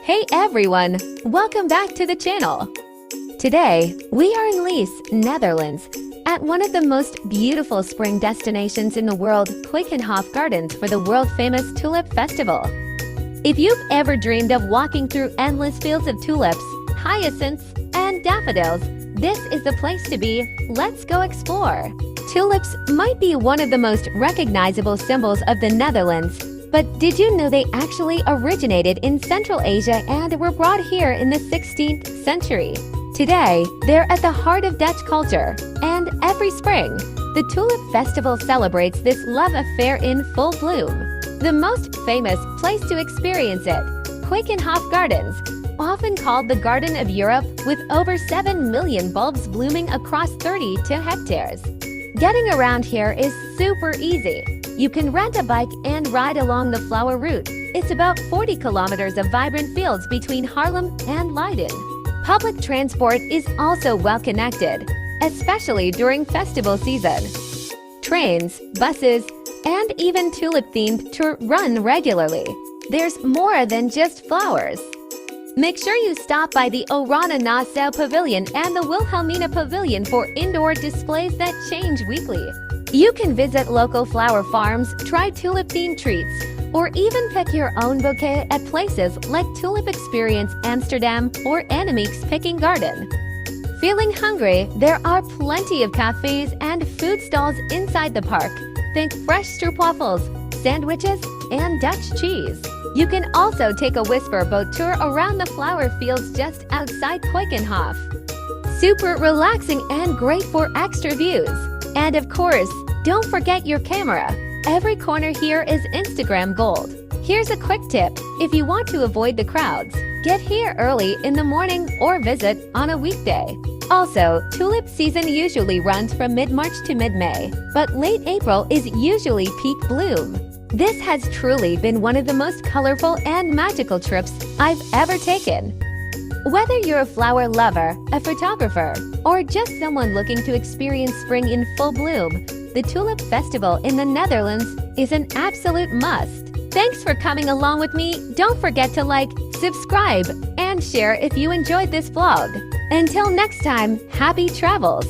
Hey everyone, welcome back to the channel. Today, we are in Lees, Netherlands, at one of the most beautiful spring destinations in the world, Keukenhof Gardens, for the world-famous Tulip Festival. If you've ever dreamed of walking through endless fields of tulips, hyacinths, and daffodils, this is the place to be. Let's go explore. Tulips might be one of the most recognizable symbols of the Netherlands, but did you know they actually originated in Central Asia and were brought here in the 16th century? Today, they're at the heart of Dutch culture, and every spring, the Tulip Festival celebrates this love affair in full bloom. The most famous place to experience it, Keukenhof Gardens, often called the Garden of Europe, with over 7 million bulbs blooming across 32 hectares. Getting around here is super easy. You can rent a bike and ride along the flower route. It's about 40 kilometers of vibrant fields between Haarlem and Leiden. Public transport is also well connected, especially during festival season. Trains, buses, and even tulip-themed tours run regularly. There's more than just flowers. Make sure you stop by the Oranje Nassau Pavilion and the Wilhelmina Pavilion for indoor displays that change weekly. You can visit local flower farms, try tulip-themed treats, or even pick your own bouquet at places like Tulip Experience Amsterdam or Annemiek's Picking Garden. Feeling hungry? There are plenty of cafes and food stalls inside the park. Think fresh stroopwafels, sandwiches, and Dutch cheese. You can also take a whisper boat tour around the flower fields just outside Keukenhof. Super relaxing and great for extra views. And of course, don't forget your camera. Every corner here is Instagram gold. Here's a quick tip. If you want to avoid the crowds, get here early in the morning or visit on a weekday. Also, tulip season usually runs from mid-March to mid-May, but late April is usually peak bloom. This has truly been one of the most colorful and magical trips I've ever taken. Whether you're a flower lover, a photographer, or just someone looking to experience spring in full bloom, the Tulip Festival in the Netherlands is an absolute must. Thanks for coming along with me. Don't forget to like, subscribe, and share if you enjoyed this vlog. Until next time, happy travels!